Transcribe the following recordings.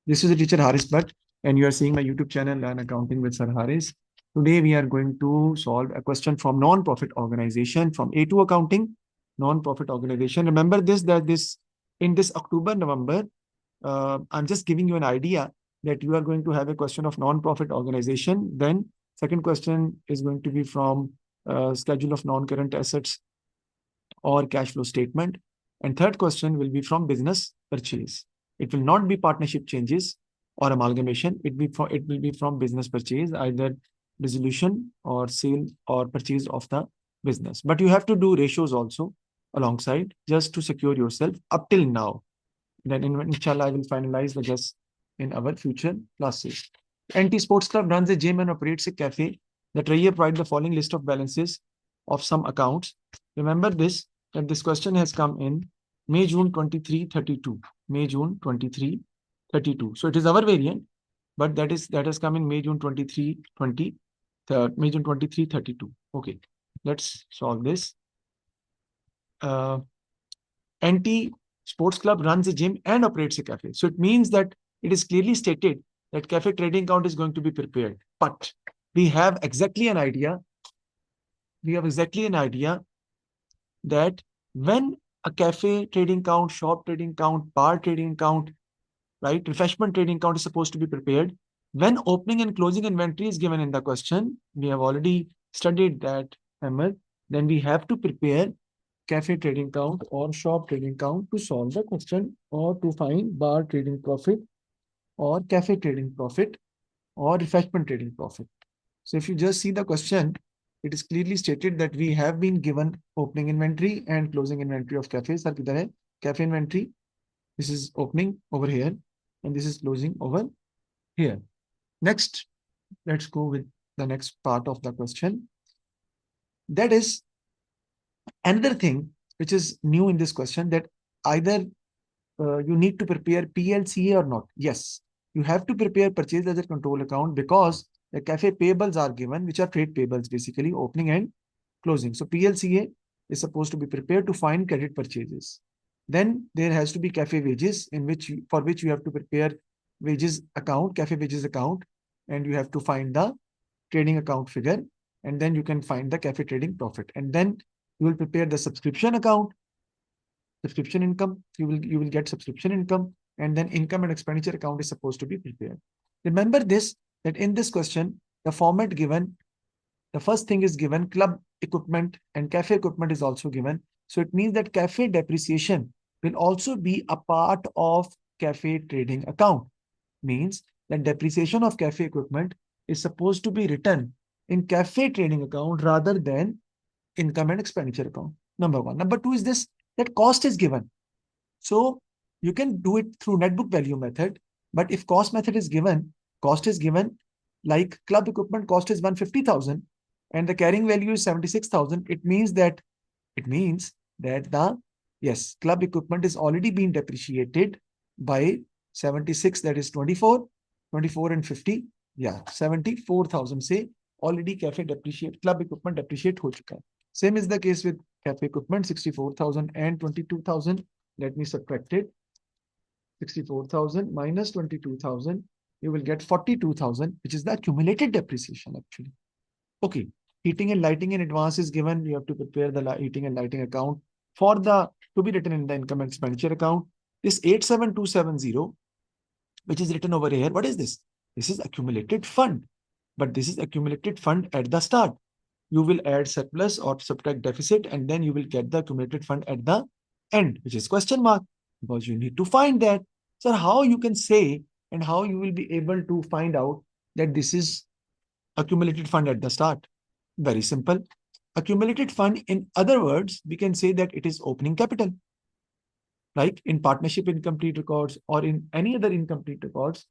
This is the teacher Haris Bhatt, and you are seeing my YouTube channel, Learn Accounting with Sir Haris. Today, we are going to solve a question from non-profit organization from A2 Accounting, non-profit organization. Remember this, that in this October, November, I'm just giving you an idea that you are going to have a question of non-profit organization. Then second question is going to be from schedule of non-current assets or cash flow statement. And third question will be from business purchase. It will not be partnership changes or amalgamation. It will be from business purchase, either dissolution or sale or purchase of the business. But you have to do ratios also alongside just to secure yourself up till now. Then inshallah, I will finalize the just in our future classes. NT Sports Club runs a gym and operates a cafe. The treasurer provides the following list of balances of some accounts. Remember this, that this question has come in May, June 23, 32. May, June 23, 32. So it is our variant, but that has come in May, June 23, 20, May, June 23, 32. Okay, let's solve this. NT Sports Club runs a gym and operates a cafe. So it means that it is clearly stated that cafe trading account is going to be prepared. But we have exactly an idea. We have exactly an idea that when a cafe trading account, shop trading account, bar trading account, right, refreshment trading account is supposed to be prepared, when opening and closing inventory is given in the question, we have already studied that, Ahmed, then we have to prepare cafe trading account or shop trading account to solve the question or to find bar trading profit or cafe trading profit or refreshment trading profit. So if you just see the question, it is clearly stated that we have been given opening inventory and closing inventory of cafes. Sir, kidhar hai? Cafe inventory. This is opening over here and this is closing over here. Next, let's go with the next part of the question. That is another thing which is new in this question, that either you need to prepare PLCA or not. Yes, you have to prepare purchase ledger control account because the cafe payables are given, which are trade payables, basically opening and closing. So PLCA is supposed to be prepared to find credit purchases. Then there has to be cafe wages, for which you have to prepare wages account, cafe wages account, and you have to find the trading account figure, and then you can find the cafe trading profit. And then you will prepare the subscription account, subscription income. You will get subscription income, and then income and expenditure account is supposed to be prepared. Remember this, that in this question, the format given, the first thing is given, club equipment and cafe equipment is also given. So it means that cafe depreciation will also be a part of cafe trading account. Means that depreciation of cafe equipment is supposed to be written in cafe trading account rather than income and expenditure account. Number one. Number two is this, that cost is given. So you can do it through net book value method, but if cost method is given, cost is given, like club equipment cost is 150,000 and the carrying value is 76,000. It means that the, yes, club equipment is already being depreciated by 76, that is 24 and 50. Yeah, 74,000 say already cafe depreciate, club equipment depreciate ho chuka hai. Same is the case with cafe equipment, 64,000 and 22,000. Let me subtract it. 64,000 minus 22,000, you will get 42,000, which is the accumulated depreciation actually. Okay, heating and lighting in advance is given. You have to prepare the heating and lighting account for the to be written in the income and expenditure account. This 87270, which is written over here, what is this? This is accumulated fund, but this is accumulated fund at the start. You will add surplus or subtract deficit, and then you will get the accumulated fund at the end, which is question mark, because you need to find that. So how you can say and how you will be able to find out that this is accumulated fund at the start? Very simple. Accumulated fund, in other words, we can say that it is opening capital. Like in partnership incomplete records or in any other incomplete records,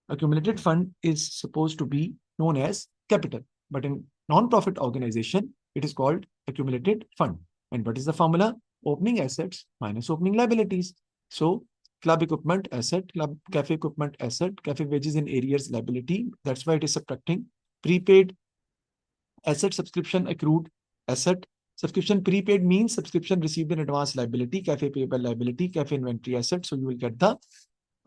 accumulated fund is supposed to be known as capital. But in non-profit organization, it is called accumulated fund. And what is the formula? Opening assets minus opening liabilities. So club equipment asset, club cafe equipment asset, cafe wages in arrears liability. That's why it is subtracting. Prepaid asset, subscription accrued asset. Subscription prepaid means subscription received in advance liability, cafe payable liability, cafe inventory asset. So you will get the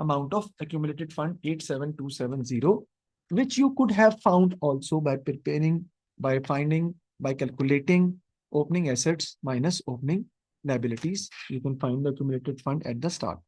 amount of accumulated fund 87270, which you could have found also by by calculating opening assets minus opening liabilities. You can find the accumulated fund at the start.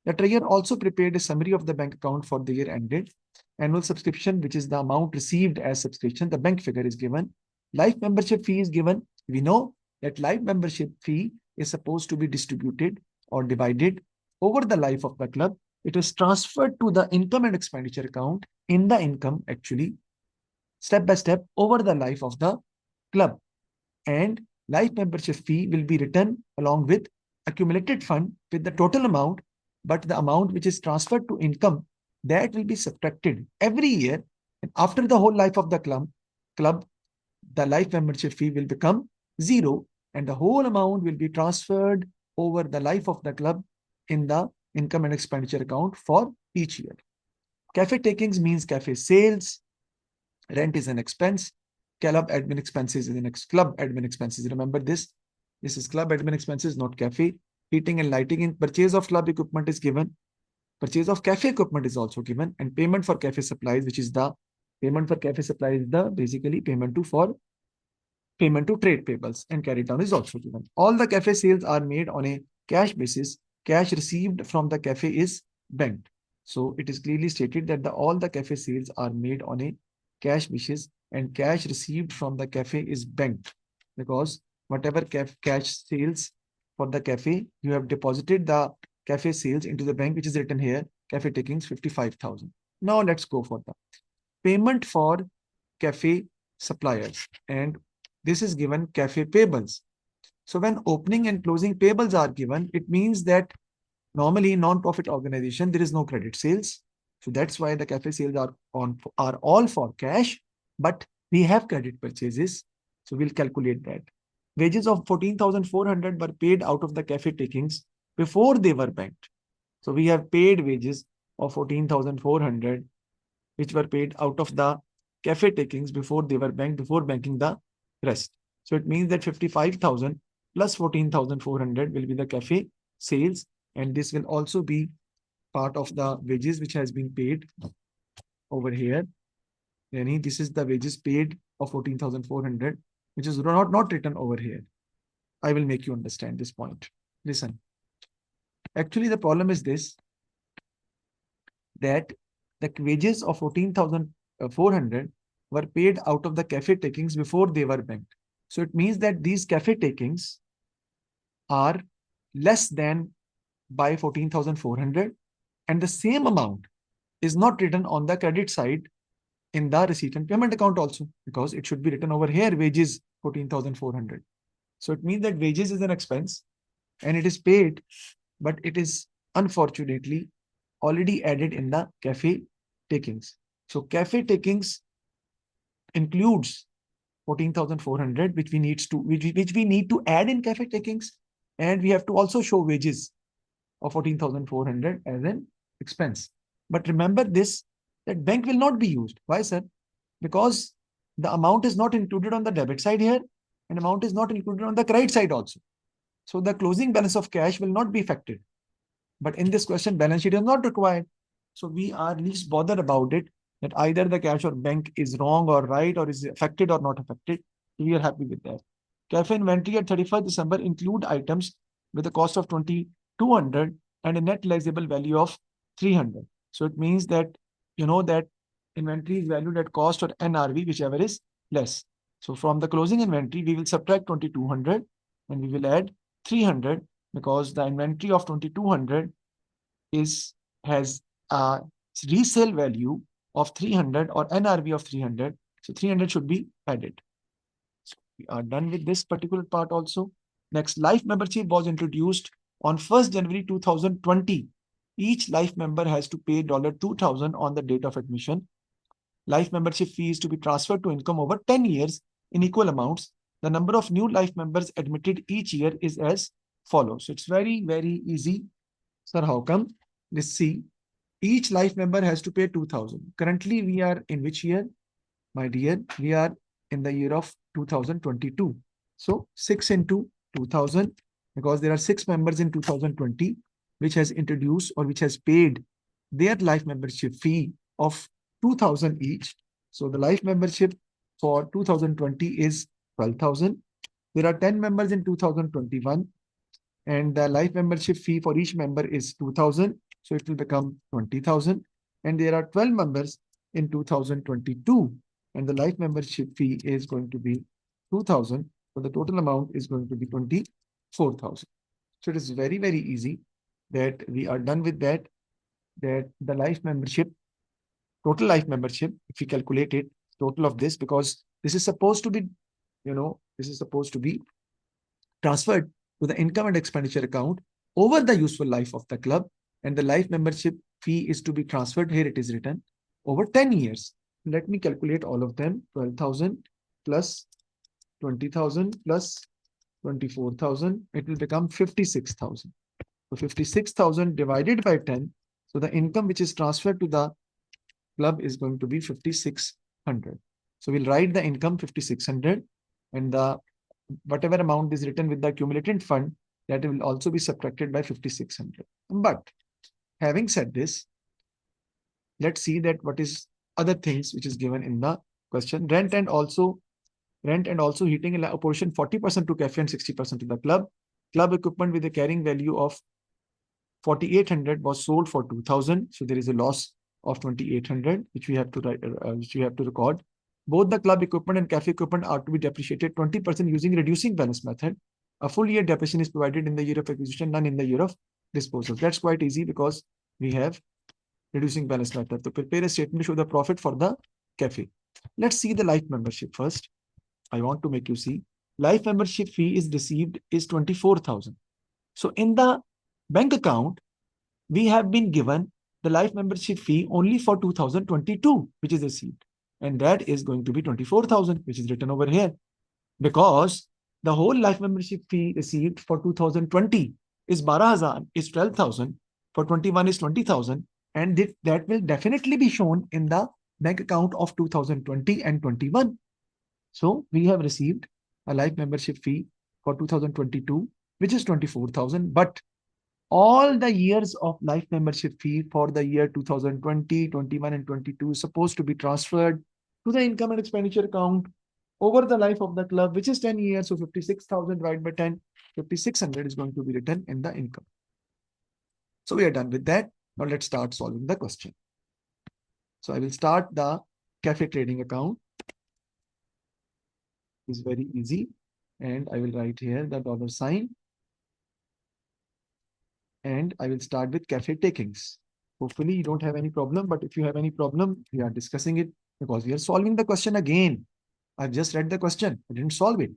The treasurer also prepared a summary of the bank account for the year ended. Annual subscription, which is the amount received as subscription, the bank figure is given. Life membership fee is given. We know that life membership fee is supposed to be distributed or divided over the life of the club. It is transferred to the income and expenditure account in the income, actually, step by step over the life of the club. And life membership fee will be written along with accumulated fund with the total amount, but the amount which is transferred to income, that will be subtracted every year. And after the whole life of the club, the life membership fee will become zero, and the whole amount will be transferred over the life of the club in the income and expenditure account for each year. Cafe takings means cafe sales. Rent is an expense. Club admin expenses is an club admin expenses. Remember this. This is club admin expenses, not cafe. Heating and lighting in purchase of club equipment is given. Purchase of cafe equipment is also given, and payment for cafe supplies, which is the payment for cafe supplies, the basically payment to trade payables and carry down is also given. All the cafe sales are made on a cash basis. Cash received from the cafe is banked. So it is clearly stated that all the cafe sales are made on a cash basis, and cash received from the cafe is banked, because whatever cash sales for the cafe, you have deposited the cafe sales into the bank, which is written here, cafe takings 55,000. Now let's go for the payment for cafe suppliers, and this is given cafe payables. So when opening and closing payables are given, it means that normally in non-profit organization, there is no credit sales. So that's why the cafe sales are all for cash, but we have credit purchases. So we'll calculate that. Wages of 14,400 were paid out of the cafe takings before they were banked. So we have paid wages of 14,400, which were paid out of the cafe takings before they were banked, before banking the rest. So it means that 55,000 plus 14,400 will be the cafe sales, and this will also be part of the wages which has been paid over here. Yani this is the wages paid of 14,400, which is not written over here. I will make you understand this point. Listen. Actually, the problem is this, that the wages of 14,400 were paid out of the cafe takings before they were banked. So it means that these cafe takings are less than by 14,400, and the same amount is not written on the credit side in the receipt and payment account also, because it should be written over here, wages 14,400. So it means that wages is an expense and it is paid, but it is unfortunately already added in the cafe takings. So cafe takings includes 14,400, which we need to add in cafe takings, and we have to also show wages of 14,400 as an expense. But remember this, that bank will not be used. Why, sir? Because the amount is not included on the debit side here, and amount is not included on the credit side also. So the closing balance of cash will not be affected. But in this question, balance sheet is not required. So we are least bothered about it, that either the cash or bank is wrong or right, or is affected or not affected. We are happy with that. Cafe inventory at 31st December include items with a cost of 2,200 and a net realizable value of 300. So it means that you know that inventory is valued at cost or NRV, whichever is less. So from the closing inventory, we will subtract 2,200 and we will add 300, because the inventory of 2,200 has a resale value of 300 or NRV of 300. So 300 should be added. So we are done with this particular part also. Next, life membership was introduced on 1st January 2020. Each life member has to pay $2,000 on the date of admission. Life membership fee is to be transferred to income over 10 years in equal amounts. The number of new life members admitted each year is as follows. So it's very, very easy. Sir, how come? Let's see. Each life member has to pay 2,000. Currently, we are in which year? My dear, we are in the year of 2022. So 6 into 2,000, because there are 6 members in 2020, which has introduced or which has paid their life membership fee of 2,000 each. So the life membership for 2020 is 12,000. There are 10 members in 2021, and the life membership fee for each member is 2,000. So it will become 20,000. And there are 12 members in 2022, and the life membership fee is going to be 2,000. So the total amount is going to be 24,000. So it is very, very easy that we are done with that, that the life membership, total life membership, if we calculate it, total of this, because this is supposed to be, this is supposed to be transferred to the income and expenditure account over the useful life of the club, and the life membership fee is to be transferred, here it is written, over 10 years. Let me calculate all of them. 12,000 plus 20,000 plus 24,000, it will become 56,000. So 56,000 divided by 10. So the income which is transferred to the club is going to be 5,600. So we'll write the income 5,600, and the whatever amount is written with the accumulated fund, that will also be subtracted by 5,600. But having said this, let's see that what is other things which is given in the question. Rent and also heating apportion 40% to cafe and 60% to the club. Club equipment with a carrying value of 4,800 was sold for 2,000. So there is a loss of 2,800, which we have to write, which we have to record. Both the club equipment and cafe equipment are to be depreciated 20% using reducing balance method. A full year depreciation is provided in the year of acquisition, none in the year of disposal. That's quite easy because we have reducing balance method. To prepare a statement to show the profit for the cafe. Let's see the life membership first. I want to make you see. Life membership fee is received is 24,000. So in the bank account, we have been given the life membership fee only for 2022, which is received. And that is going to be 24,000, which is written over here. Because the whole life membership fee received for 2020 is 12,000, is 12,000. For 21 is 20,000. And that will definitely be shown in the bank account of 2020 and 21. So we have received a life membership fee for 2022, which is 24,000. But all the years of life membership fee for the year 2020, 21, and 22 is supposed to be transferred to the income and expenditure account over the life of the club, which is 10 years. So 56,000 divided by 10, 5,600 is going to be written in the income. So we are done with that. Now let's start solving the question. So I will start the cafe trading account. It's very easy. And I will write here the dollar sign. And I will start with cafe takings. Hopefully you don't have any problem, but if you have any problem, we are discussing it because we are solving the question again. I've just read the question. I didn't solve it.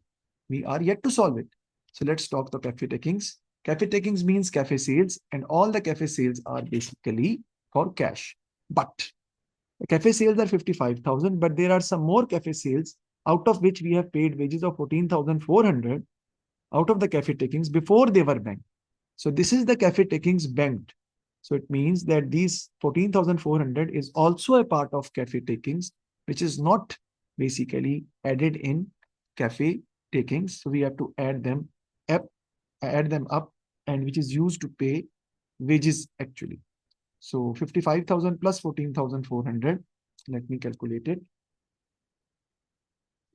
We are yet to solve it. So let's talk the cafe takings. Cafe takings means cafe sales, and all the cafe sales are basically for cash. But the cafe sales are 55,000, but there are some more cafe sales out of which we have paid wages of 14,400 out of the cafe takings before they were banked. So this is the cafe takings banked. So it means that these 14,400 is also a part of cafe takings, which is not basically added in cafe takings. So we have to add them up, and which is used to pay wages actually. So 55,000 plus 14,400. Let me calculate it.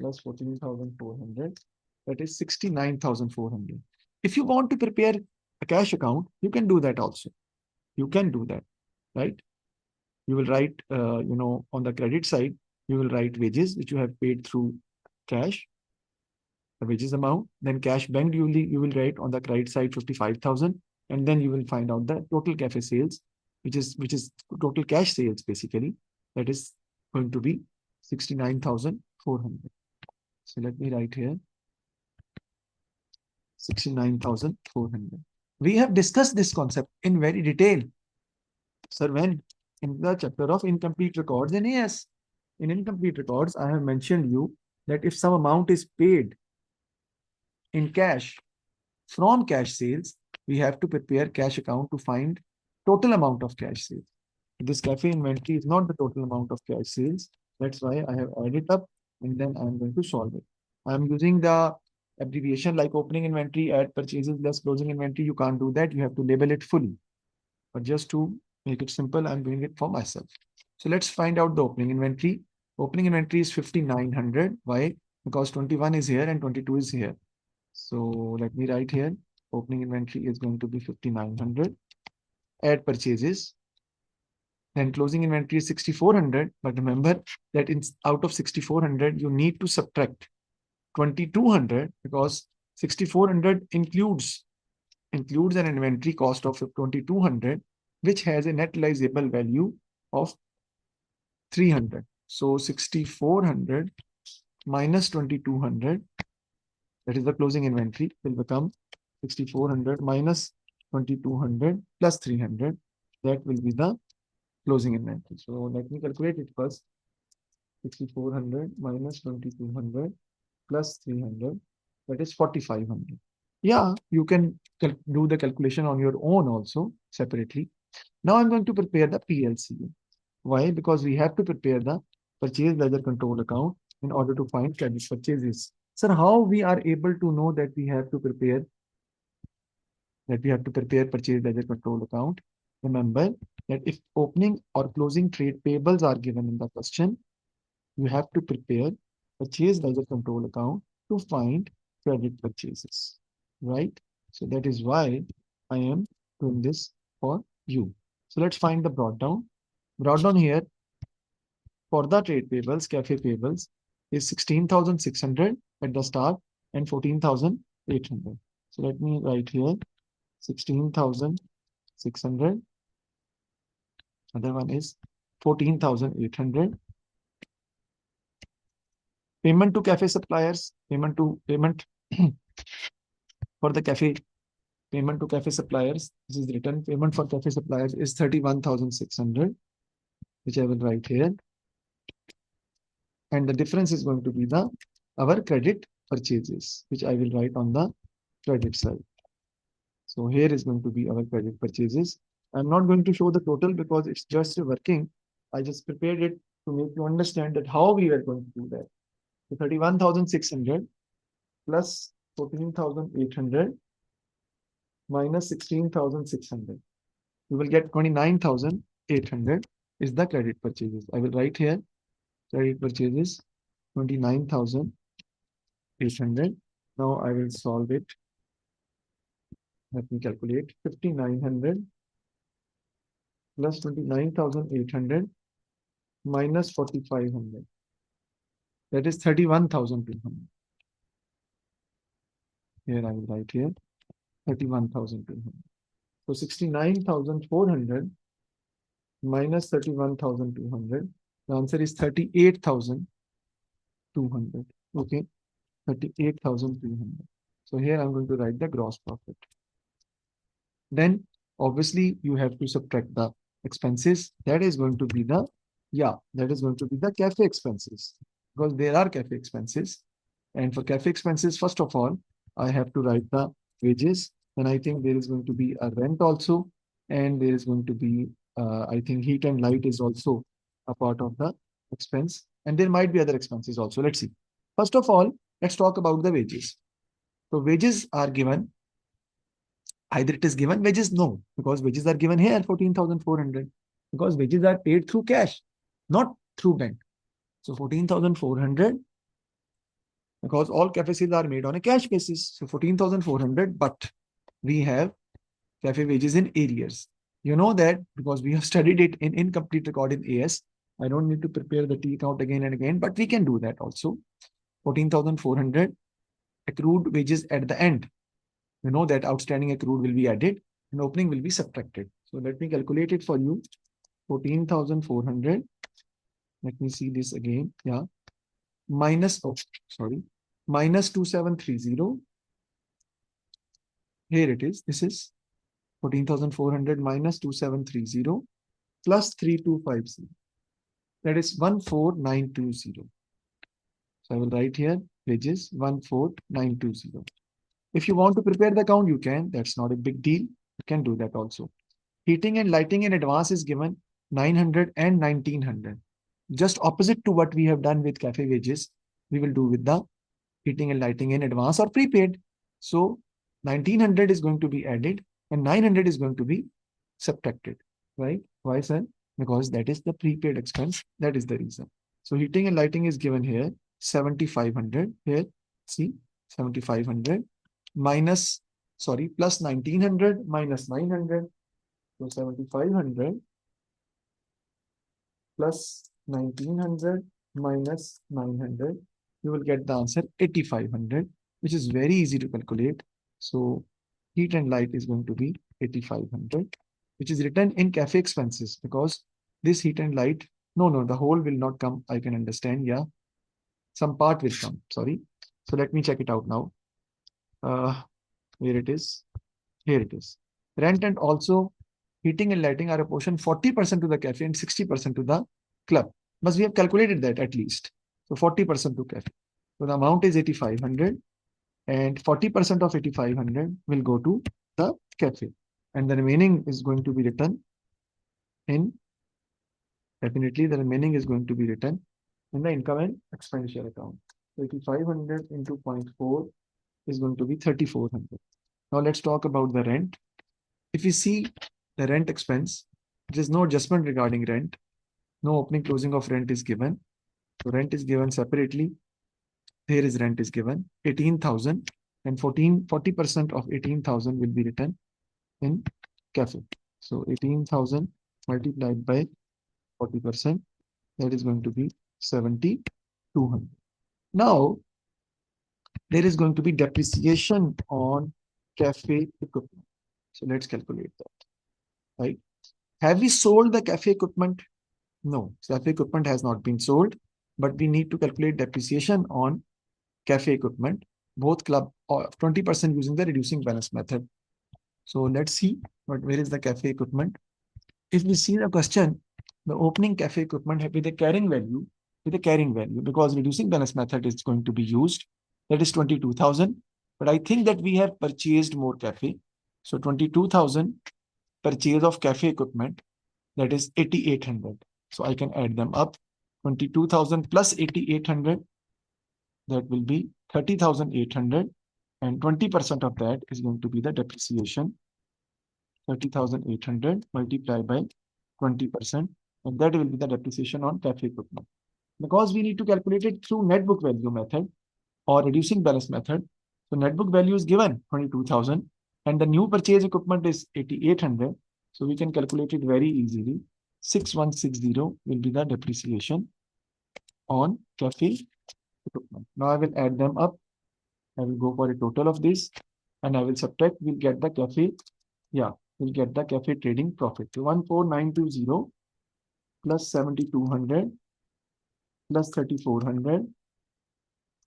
Plus 14,400. That is 69,400. If you want to prepare a cash account, you can do that also. You can do that, right? You will write, on the credit side, you will write wages, which you have paid through cash, the wages amount. Then cash banked, you will write on the credit side 55,000. And then you will find out the total cafe sales, which is total cash sales basically. That is going to be 69,400. So let me write here 69,400. We have discussed this concept in very detail. Sir, when in the chapter of incomplete records in AS. In incomplete records, I have mentioned you that if some amount is paid in cash from cash sales, we have to prepare cash account to find total amount of cash sales. This cafe inventory is not the total amount of cash sales. That's why I have added up and then I'm going to solve it. I'm using the abbreviation like opening inventory, add purchases less closing inventory. You can't do that. You have to label it fully. But just to, make it simple, I'm doing it for myself. So let's find out the opening inventory. Opening inventory is 5,900. Why? Because 21 is here and 22 is here. So let me write here. Opening inventory is going to be 5,900. Add purchases. Then closing inventory is 6,400. But remember that out of 6,400, you need to subtract 2,200 because 6,400 includes an inventory cost of 2,200, which has a net realizable value of 300. So 6,400 minus 2,200, that is the closing inventory, will become 6,400 minus 2,200 plus 300. That will be the closing inventory. So let me calculate it first. 6,400 minus 2,200 plus 300, that is 4,500. Yeah, you can do the calculation on your own also separately. Now I'm going to prepare the PLCA. Why? Because we have to prepare the purchase ledger control account in order to find credit purchases. Sir, how we are able to know that we have to prepare purchase ledger control account? Remember that if opening or closing trade payables are given in the question, you have to prepare purchase ledger control account to find credit purchases, right? So that is why I am doing this for you. So let's find the brought down. Brought down here for the trade payables, cafe payables is 16,600 at the start and 14,800. So let me write here 16,600. Other one is 14,800. Payment to cafe suppliers, payment for the cafe, payment to cafe suppliers. This is written. Payment for cafe suppliers is 31,600, which I will write here. And the difference is going to be our credit purchases, which I will write on the credit side. So here is going to be our credit purchases. I'm not going to show the total because it's just working. I just prepared it to make you understand that how we are going to do that. So 31,600 plus 14,800 minus 16,600. We will get 29,800 is the credit purchases. I will write here credit purchases 29,800. Now I will solve it. Let me calculate 5,900 plus 29,800 minus 4,500. That is 31,200. Here I will write here 31,200. So 69,400 minus 31,200. The answer is 38,200. Okay, 38,200. So here I'm going to write the gross profit. Then obviously you have to subtract the expenses. That is going to be the cafe expenses, because there are cafe expenses. And for cafe expenses, first of all, I have to write the wages. Then I think there is going to be a rent also. And there is going to be, I think heat and light is also a part of the expense. And there might be other expenses also. Let's see. First of all, let's talk about the wages. So wages are given. Either it is given wages, no, because wages are given here 14,400, because wages are paid through cash, not through bank. So 14,400, because all cafe sales are made on a cash basis. So 14,400, but we have cafe wages in arrears. You know that because we have studied it in incomplete record in AS. I don't need to prepare the T account again and again, but we can do that also. 14,400 accrued wages at the end. You know that outstanding accrued will be added and opening will be subtracted. So let me calculate it for you. 14,400. Let me see this again. Yeah. Minus 2730. Here it is. This is 14,400 minus 2730 plus 3250. That is 14,920. So I will write here wages 14,920. If you want to prepare the account, you can. That's not a big deal. You can do that also. Heating and lighting in advance is given 900 and 1,900. Just opposite to what we have done with cafe wages, we will do with the heating and lighting in advance or prepaid. So 1,900 is going to be added and 900 is going to be subtracted. right? Why, sir? Because that is the prepaid expense. That is the reason. So heating and lighting is given here, 7,500 here. See, 7,500 minus, sorry, plus 1,900 minus 900. So 7,500 plus 1,900 minus 900. You will get the answer 8,500, which is very easy to calculate. So heat and light is going to be 8,500, which is written in cafe expenses because this heat and light, no, the whole will not come. I can understand. Yeah, some part will come. Sorry. So let me check it out now. Where it is? Here it is. Rent and also heating and lighting are apportioned 40% to the cafe and 60% to the club. But we have calculated that at least. So 40% to cafe. So the amount is 8,500 and 40% of 8,500 will go to the cafe. And the remaining is going to be written in, definitely the remaining is going to be written in the income and expenditure account. So 8,500 into 0.4 is going to be 3,400. Now let's talk about the rent. If you see the rent expense, there is no adjustment regarding rent. No opening closing of rent is given. So rent is given separately. Here is rent is given 18,000 and 40% of 18,000 will be written in cafe. So 18,000 multiplied by 40%, that is going to be 7,200. Now there is going to be depreciation on cafe equipment. So let's calculate that, right? Have we sold the cafe equipment? No, cafe equipment has not been sold, but we need to calculate depreciation on cafe equipment, both club or 20% using the reducing balance method. So let's see where is the cafe equipment. If we see the question, the opening cafe equipment with a carrying value, because reducing balance method is going to be used. That is 22,000. But I think that we have purchased more cafe. So 22,000 purchase of cafe equipment, that is 8,800. So I can add them up. 22,000 plus 8,800, that will be 30,800. And 20% of that is going to be the depreciation. 30,800 multiplied by 20%. And that will be the depreciation on cafe equipment. Because we need to calculate it through net book value method or reducing balance method. So net book value is given 22,000 and the new purchase equipment is 8,800. So we can calculate it very easily. 6,160 will be the depreciation on cafe equipment. Now I will add them up. I will go for a total of this and I will subtract. We'll get the cafe. Yeah, we'll get the cafe trading profit. So 14,920 plus 7,200 plus 3,400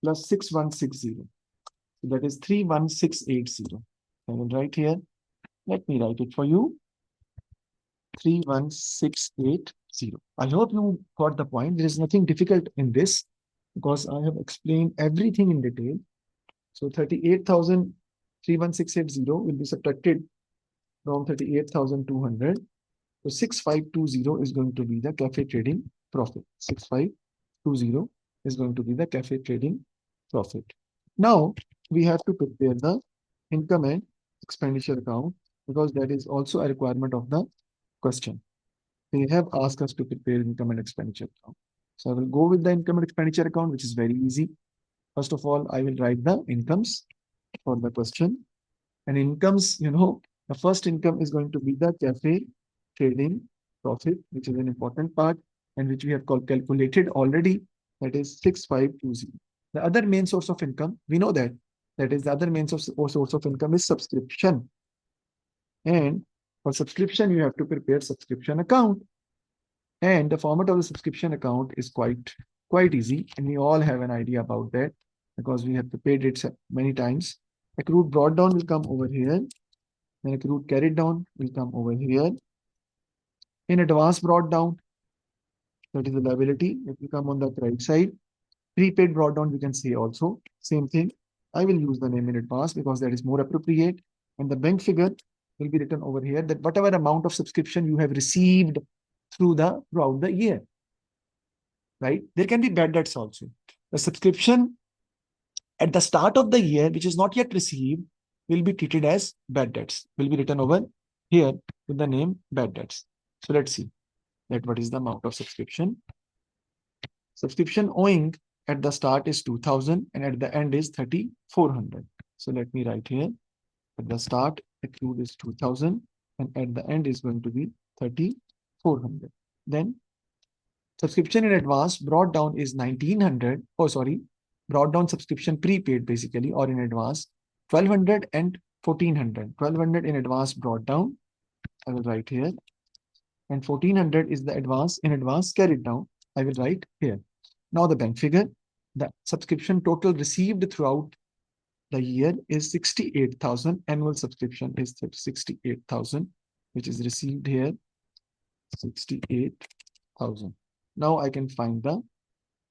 plus 6,160. So that is 3,1680. I will write here. Let me write it for you. 3,1680. I hope you got the point. There is nothing difficult in this because I have explained everything in detail. So 38,000, 3,1680 will be subtracted from 38,200. So 6,520 is going to be the cafe trading profit. 6,520 is going to be the cafe trading profit. Now we have to prepare the income and expenditure account because that is also a requirement of the question. They have asked us to prepare income and expenditure account. So I will go with the income and expenditure account, which is very easy. First of all, I will write the incomes for the question. And incomes, the first income is going to be the cafe trading profit, which is an important part and which we have calculated already. That is 6,520. The other main source of income, we know that. That is the other main source of income is subscription. And for subscription, you have to prepare subscription account. And the format of the subscription account is quite easy. And we all have an idea about that because we have prepared it many times. Accrued brought down will come over here. Then accrued carried down will come over here. In advance brought down, that is the liability. It will come on the credit side. Prepaid brought down, we can say also. Same thing. I will use the name in advance because that is more appropriate. And the bank figure will be written over here that whatever amount of subscription you have received throughout the year. Right? There can be bad debts also. The subscription at the start of the year, which is not yet received, will be treated as bad debts, will be written over here with the name bad debts. So let's see that what is the amount of subscription. Subscription owing at the start is 2000 and at the end is 3400. So let me write here. At the start, accrued is 2000 and at the end is going to be 3400. Then subscription in advance brought down is 1900. Oh, sorry. Brought down subscription prepaid basically or in advance 1200 and 1400. 1200 in advance brought down. I will write here. And 1400 is the advance in advance carried down. I will write here. Now the bank figure. The subscription total received throughout the year is 68,000. Annual subscription is 68,000, which is received here 68,000. Now I can find the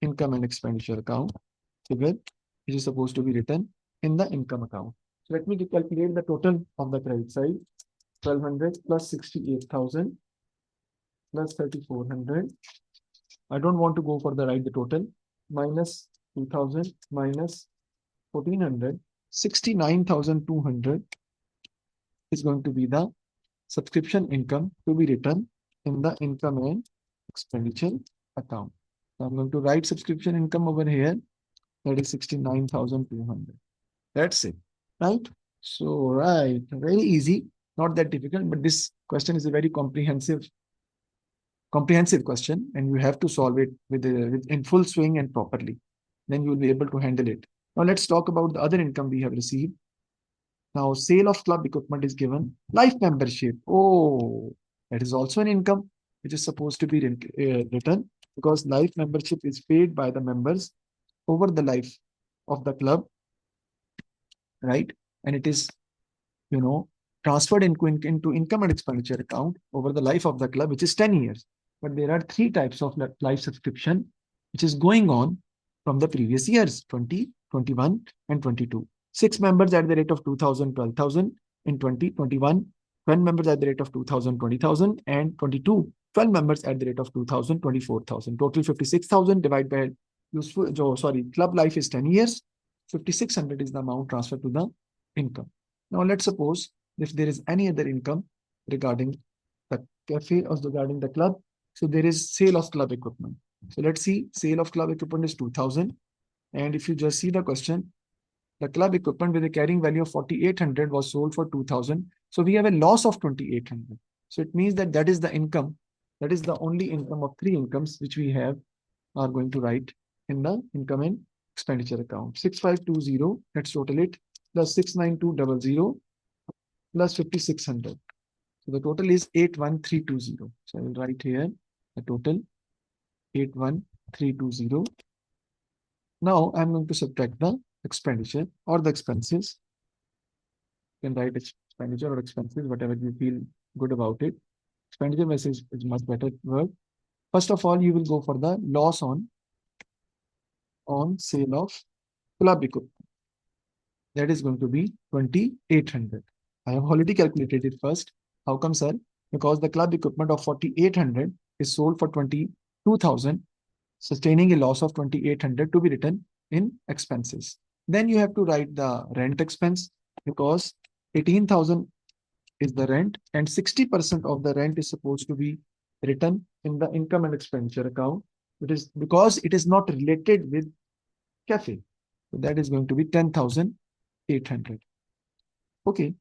income and expenditure account figure, which is supposed to be written in the income account. So let me calculate the total of the credit side. 1200 plus 68,000 plus 3400. I don't want to go for the write the total. Minus 2000 minus 1400. 69,200 is going to be the subscription income to be written in the income and expenditure account. So I'm going to write subscription income over here. That is 69,200. That's it, right? So, right, very easy, not that difficult, but this question is a very comprehensive question, and you have to solve it with in full swing and properly. Then you will be able to handle it. Now let's talk about the other income we have received. Now, sale of club equipment is given. Life membership. Oh, that is also an income which is supposed to be written because life membership is paid by the members over the life of the club, right? And it is, transferred into income and expenditure account over the life of the club, which is 10 years. But there are three types of life subscription, which is going on from the previous years, 20, 21, and 22. 6 members at the rate of 2,000, 12,000 in 2021, 12 members at the rate of 2,000, 20,000, and 22, 12 members at the rate of 2,000, 24,000. Total 56,000 divided by club life is 10 years. 5,600 is the amount transferred to the income. Now let's suppose if there is any other income regarding the cafe or regarding the club. So there is sale of club equipment. So let's see, sale of club equipment is 2,000. And if you just see the question, the club equipment with a carrying value of 4,800 was sold for 2,000. So we have a loss of 2,800. So it means that is the income. That is the only income of three incomes which we have are going to write in the income and expenditure account. 6,520, let's total it, plus 6,9,200 plus 5,600. So the total is 8,1,320. So I will write here the total 8,1,320. Now I'm going to subtract the expenditure or the expenses. You can write expenditure or expenses, whatever you feel good about it. Expenditure message is much better word. First of all, you will go for the loss on sale of club equipment. That is going to be 2,800. I have already calculated it first. How come, sir? Because the club equipment of 4,800 is sold for 22,000, sustaining a loss of 2,800 to be written in expenses. Then you have to write the rent expense because 18,000 is the rent and 60% of the rent is supposed to be written in the income and expenditure account. It is because it is not related with cafe. So that is going to be 10,800. Okay.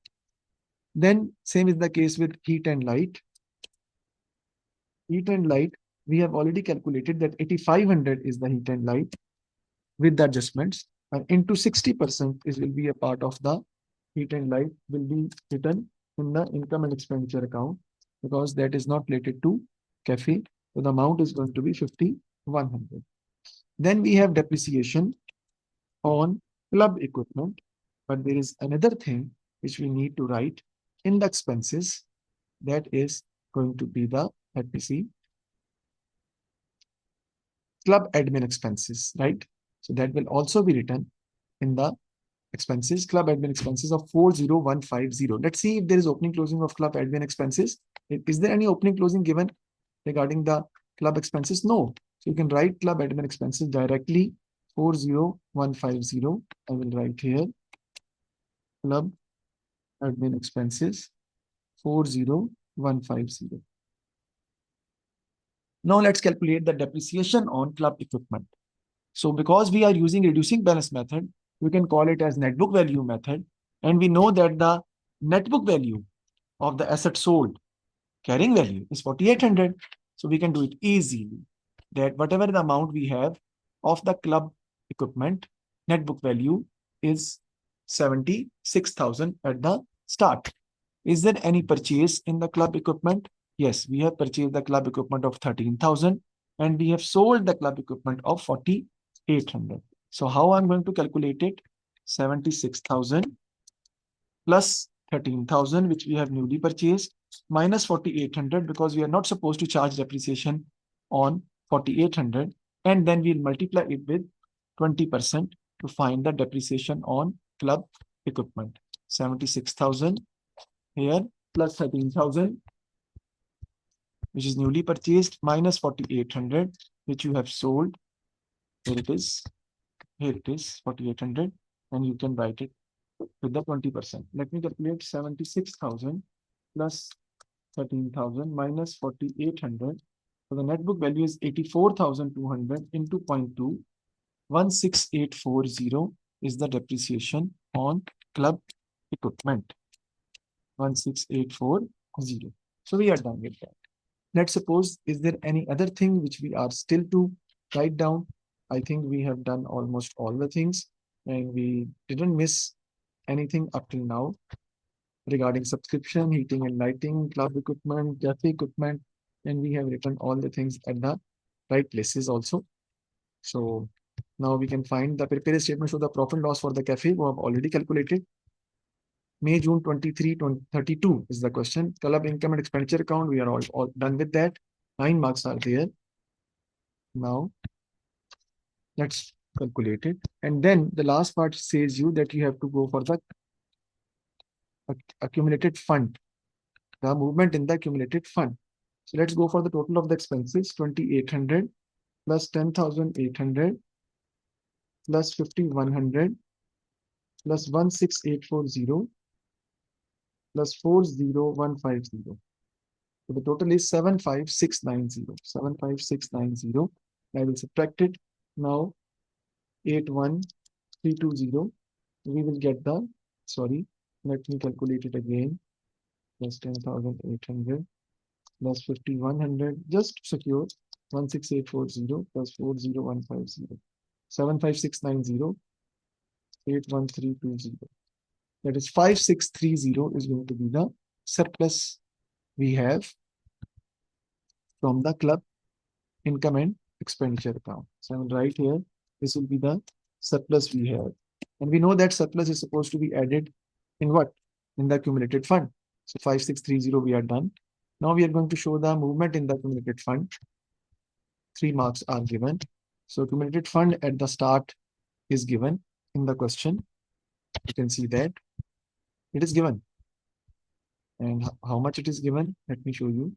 Then same is the case with heat and light. Heat and light, we have already calculated that 8,500 is the heat and light with the adjustments, and into 60% will be a part of the heat and light will be written in the income and expenditure account because that is not related to cafe. So the amount is going to be 5,100. Then we have depreciation on club equipment, but there is another thing which we need to write in the expenses. That is going to be the, let me see, club admin expenses, right? So that will also be written in the expenses, club admin expenses of 4,150. Let's see if there is opening closing of club admin expenses. Is there any opening closing given regarding the club expenses? No. So you can write club admin expenses directly 4,150. I will write here club admin expenses 4,150. Now let's calculate the depreciation on club equipment. So because we are using reducing balance method, we can call it as net book value method. And we know that the net book value of the asset sold carrying value is 4,800. So we can do it easily that whatever the amount we have of the club equipment, net book value is 76,000 at the start. Is there any purchase in the club equipment? Yes, we have purchased the club equipment of 13,000 and we have sold the club equipment of 4,800. So how I'm going to calculate it? 76,000 plus 13,000, which we have newly purchased, minus 4,800 because we are not supposed to charge depreciation on 4,800. And then we'll multiply it with 20% to find the depreciation on club equipment. 76,000 here plus 13,000, which is newly purchased, minus 4,800, which you have sold. Here it is. Here it is, 4,800. And you can write it with the 20%. Let me calculate 76,000 plus 13,000 minus 4,800. So the net book value is 84,200 into 0.2. 16840 is the depreciation on club equipment. 16840. So we are done with that. Let's suppose, is there any other thing which we are still to write down? I think we have done almost all the things and we didn't miss anything up till now regarding subscription, heating and lighting, club equipment, cafe equipment, and we have written all the things at the right places also. So now we can find the prepared statement. So the profit and loss for the cafe we have already calculated. May, June 23, 32 is the question. Club income and expenditure account, we are all done with that. 9 marks are there. Now let's calculate it. And then the last part says you that you have to go for the accumulated fund, the movement in the accumulated fund. So let's go for the total of the expenses, 2,800 plus 10,800 plus 5,100 plus 16840 plus 40150. So the total is 75690. 75690. I will subtract it. Now 81320. We will get the, sorry, let me calculate it again. Plus 10,800 plus 5,100, just secure, 16840 plus 40150. 75690, 81320. That is 5630 is going to be the surplus we have from the club income and expenditure account. So I will write here, this will be the surplus we have. And we know that surplus is supposed to be added in what? In the accumulated fund. So 5630 we are done. Now we are going to show the movement in the accumulated fund. 3 marks are given. So accumulated fund at the start is given in the question. You can see that it is given. And how much it is given? Let me show you.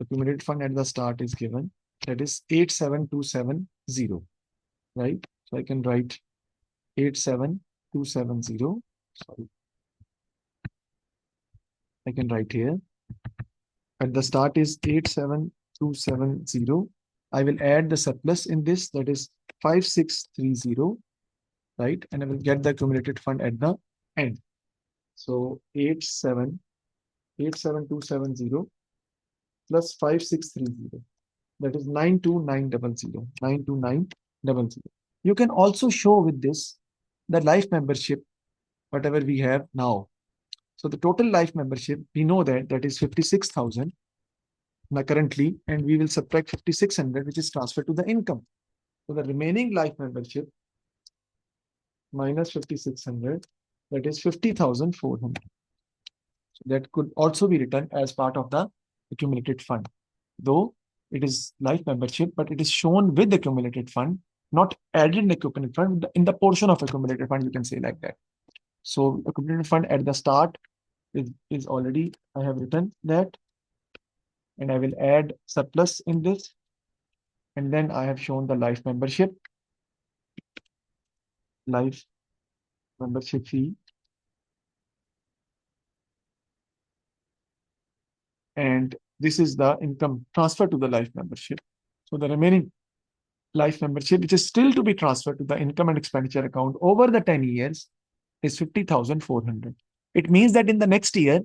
Accumulated fund at the start is given. That is 87270. Right? So I can write 87270. Sorry. I can write here. At the start is 87270. I will add the surplus in this, that is 5630, right? And I will get the accumulated fund at the end. So 87270 plus 5630. That is 92900. 92900. You can also show with this the life membership, whatever we have now. So the total life membership, we know that is 56,000 currently, and we will subtract 5,600, which is transferred to the income. So the remaining life membership minus 5,600, that is 50,400. So that could also be written as part of the accumulated fund. Though it is life membership, but it is shown with the accumulated fund, not added in the accumulated fund, in the portion of accumulated fund, you can say like that. So accumulated fund at the start is already, I have written that, and I will add surplus in this. And then I have shown the life membership fee. And this is the income transferred to the life membership. So the remaining life membership, which is still to be transferred to the income and expenditure account over the 10 years, is 50,400. It means that in the next year,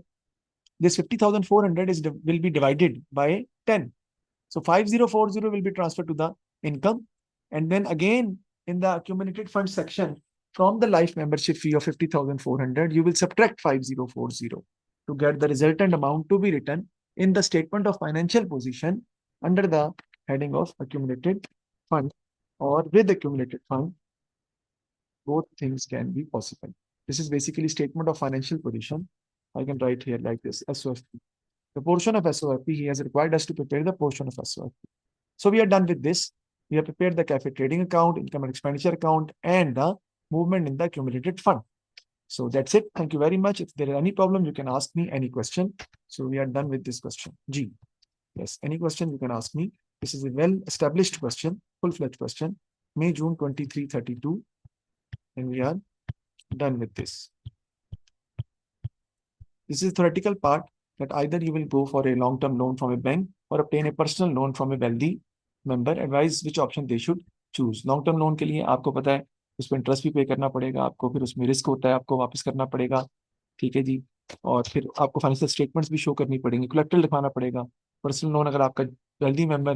this 50,400 will be divided by 10. So 5040 will be transferred to the income. And then again, in the accumulated fund section, from the life membership fee of 50,400, you will subtract 5040 to get the resultant amount to be written in the statement of financial position under the heading of accumulated fund or with accumulated fund. Both things can be possible. This is basically statement of financial position. I can write here like this, SOFP. The portion of SOFP, he has required us to prepare the portion of SOFP. So we are done with this. We have prepared the cafe trading account, income and expenditure account, and the movement in the accumulated fund. So that's it. Thank you very much. If there is any problem, you can ask me any question. So we are done with this question. G. Yes, any question you can ask me. This is a well-established question, full-fledged question. May, June 2332. And we are done with this. This is the theoretical part that either you will go for a long-term loan from a bank or obtain a personal loan from a wealthy member. Advise which option they should choose. Long-term loan के लिए आपको पता है उसमें interest भी पे करना पड़ेगा आपको, फिर उसमें रिस्क होता है, आपको वापस करना पड़ेगा, ठीक है जी, और फिर आपको फाइनेंशियल स्टेटमेंट्स भी शो करनी पड़ेंगी, कोलेक्टरल दिखाना पड़ेगा। पर्सनल लोन अगर आपका वेल्दी मेंबर